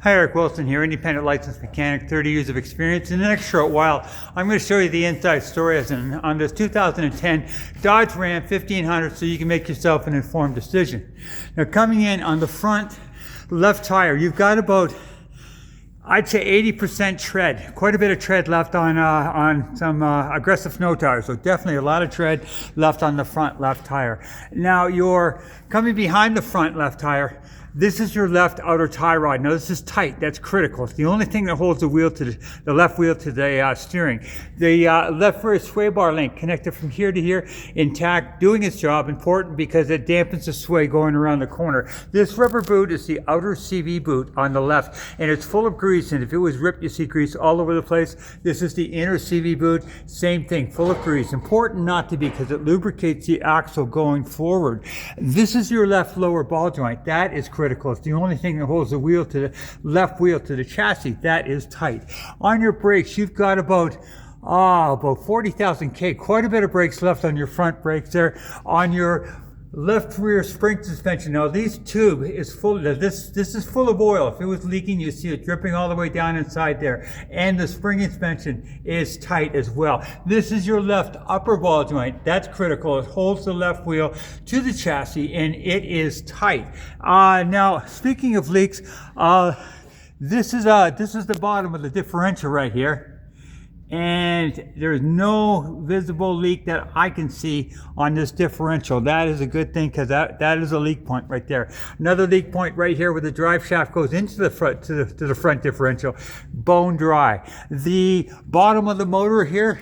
Hi, Eric Wilson here, independent licensed mechanic, 30 years of experience. In the next short while, I'm going to show you the inside story on this 2010 Dodge Ram 1500 so you can make yourself an informed decision. Now, coming in on the front left tire, you've got about, I'd say 80% tread, quite a bit of tread left on some aggressive snow tires. So definitely a lot of tread left on the front left tire. Now you're coming behind the front left tire. This is your left outer tie rod. Now this is tight, that's critical. It's the only thing that holds the wheel to the left wheel to the steering. The left rear sway bar link connected from here to here, intact, doing its job, important because it dampens the sway going around the corner. This rubber boot is the outer CV boot on the left, and it's full of grease, and if it was ripped, you see grease all over the place. This is the inner CV boot, same thing, full of grease. Important not to be because it lubricates the axle going forward. This is your left lower ball joint. That is critical. It's the only thing that holds the wheel to the left wheel to the chassis. That is tight. On your brakes, you've got about 40,000 K, quite a bit of brakes left on your front brakes there. On your left rear spring suspension, now this tube is full, this is full of oil. If it was leaking, you see it dripping all the way down inside there. And the spring suspension is tight as well. This is your left upper ball joint. That's critical. It holds the left wheel to the chassis and it is tight. Now, speaking of leaks, this is the bottom of the differential right here. And there's no visible leak that I can see on this differential. That is a good thing because that is a leak point right there. Another leak point right here where the drive shaft goes into the front to the front differential. Bone dry. The bottom of the motor here,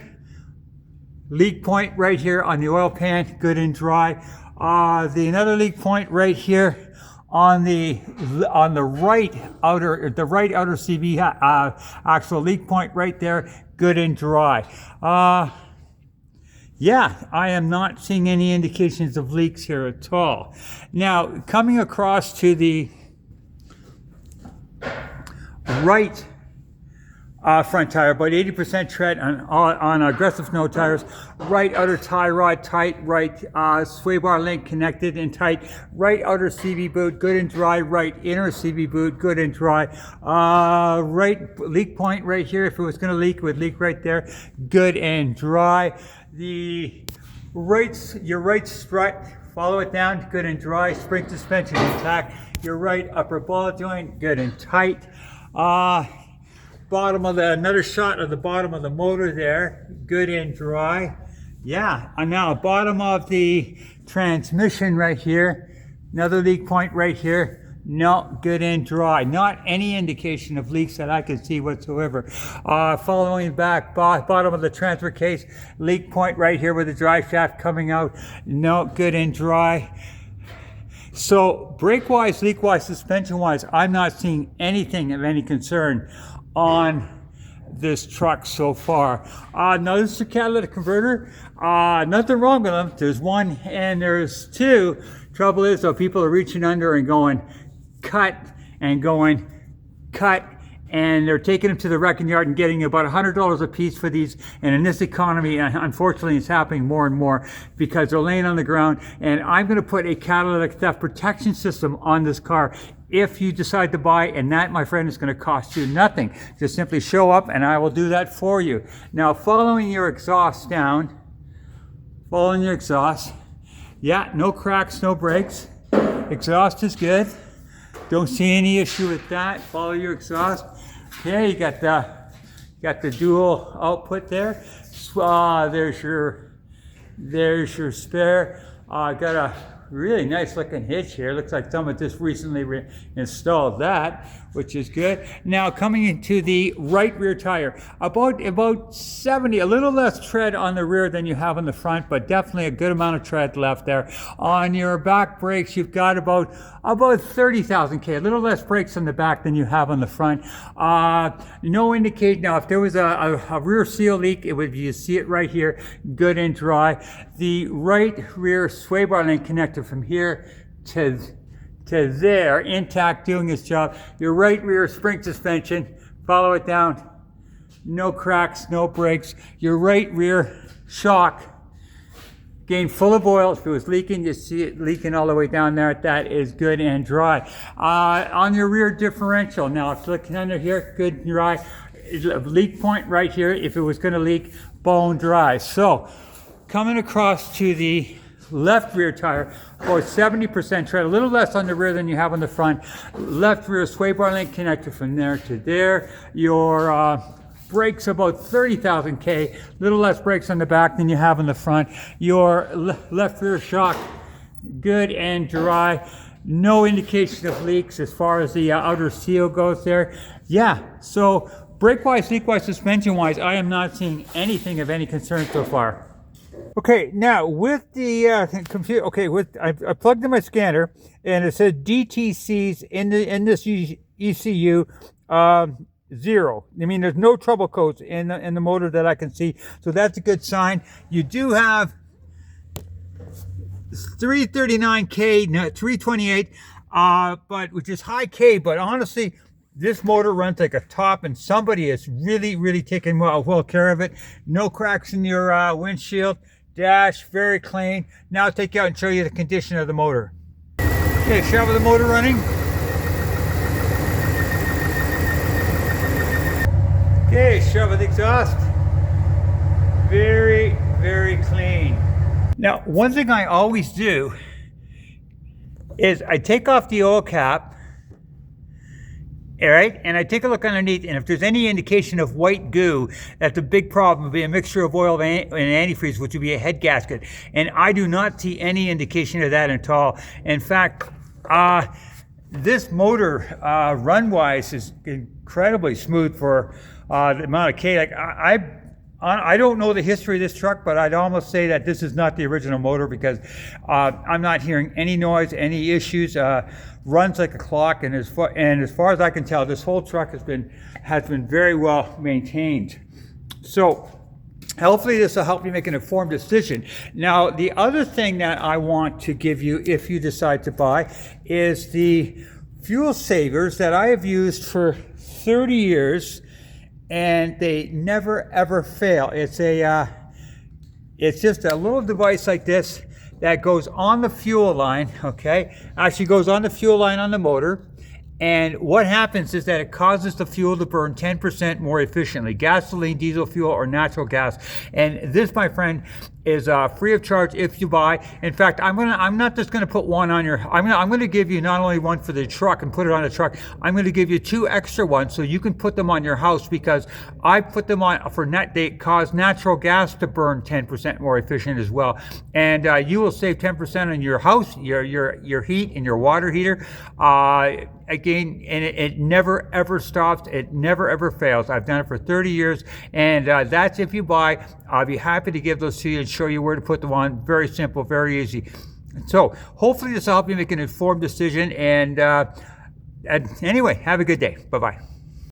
leak point right here on the oil pan, good and dry. Another leak point right here on the right outer CV axle, leak point right there, good and dry. Yeah, I am not seeing any indications of leaks here at all. Now, coming across to the right front tire, about 80% tread on aggressive snow tires. Right outer tie rod tight, right sway bar link connected and tight. Right outer CV boot, good and dry. Right inner CV boot, good and dry. Right leak point right here, if it was going to leak, it would leak right there, good and dry. Your right strut, follow it down, good and dry. Spring suspension intact. Your right upper ball joint, good and tight. Another shot of the bottom of the motor there, good and dry. Yeah, and now bottom of the transmission right here, another leak point right here. No, good and dry. Not any indication of leaks that I can see whatsoever. Following back, bottom of the transfer case, leak point right here with the drive shaft coming out. No, good and dry. So brake-wise, leak-wise, suspension-wise, I'm not seeing anything of any concern on this truck so far. Now this is a catalytic converter. Nothing wrong with them. There's one and there's two. Trouble is though, people are reaching under and going cut and going cut, and they're taking them to the wrecking yard and getting about $100 a piece for these. And in this economy, unfortunately, it's happening more and more because they're laying on the ground. And I'm going to put a catalytic theft protection system on this car if you decide to buy, and that, my friend, is going to cost you nothing. Just simply show up and I will do that for you. Now, following your exhaust down, yeah, no cracks, no breaks. Exhaust is good. Don't see any issue with that. Follow your exhaust. Okay, you got the dual output there. There's your spare. Got a really nice looking hitch here. Looks like someone just recently installed that, which is good. Now coming into the right rear tire, about 70, a little less tread on the rear than you have on the front, but definitely a good amount of tread left there. On your back brakes, you've got about 30,000 K, a little less brakes on the back than you have on the front. No indication. Now if there was a rear seal leak, you see it right here, good and dry. The right rear sway bar link connected from here to there, intact, doing its job. Your right rear spring suspension, follow it down, no cracks, no breaks. Your right rear shock Again, full of oil. If it was leaking, you see it leaking all the way down there. That is good and dry. On your rear differential, now if you look under here, good and dry. Leak point right here. If it was going to leak, bone dry. So coming across to the left rear tire, or 70% tread, a little less on the rear than you have on the front. Left rear sway bar link connector from there to there. Your brakes about 30,000 K, little less brakes on the back than you have on the front. Your left rear shock, good and dry. No indication of leaks as far as the outer seal goes there. Yeah, so brake-wise, leak-wise, suspension-wise, I am not seeing anything of any concern so far. Okay, now with the computer, I plugged in my scanner and it said DTCs in this ECU 0. I mean, there's no trouble codes in the motor that I can see, so that's a good sign. You do have 339K, no, 328, but which is high K, but honestly, this motor runs like a top, and somebody is really taking well care of it. No cracks in your windshield. Dash, very clean. Now I'll take you out and show you the condition of the motor. Okay, shove the motor running. Okay, shove the exhaust. Very clean. Now, one thing I always do is I take off the oil cap, all right, and I take a look underneath, and if there's any indication of white goo, that's a big problem. It'll be a mixture of oil and antifreeze, which would be a head gasket. And I do not see any indication of that at all. In fact, this motor, run-wise, is incredibly smooth for the amount of K. Like I don't know the history of this truck, but I'd almost say that this is not the original motor, because I'm not hearing any noise, any issues. Runs like a clock, and as far as I can tell, this whole truck has been very well maintained. So hopefully this will help you make an informed decision. Now, the other thing that I want to give you, if you decide to buy, is the fuel savers that I have used for 30 years, and they never ever fail. It's just a little device like this that goes on the fuel line, okay? Actually goes on the fuel line on the motor. And what happens is that it causes the fuel to burn 10% more efficiently. Gasoline, diesel fuel, or natural gas. And this, my friend, is free of charge if you buy. In fact, I'm not just gonna put one on your, I'm gonna give you not only one for the truck and put it on the truck, I'm gonna give you 2 extra ones so you can put them on your house, because I put them on for they cause natural gas to burn 10% more efficient as well. And you will save 10% on your house, your heat and your water heater. Again, and it never ever stops. It never ever fails. I've done it for 30 years, and that's if you buy. I'll be happy to give those to you and show you where to put them on. Very simple, very easy. So hopefully this will help you make an informed decision. And anyway, have a good day. Bye-bye.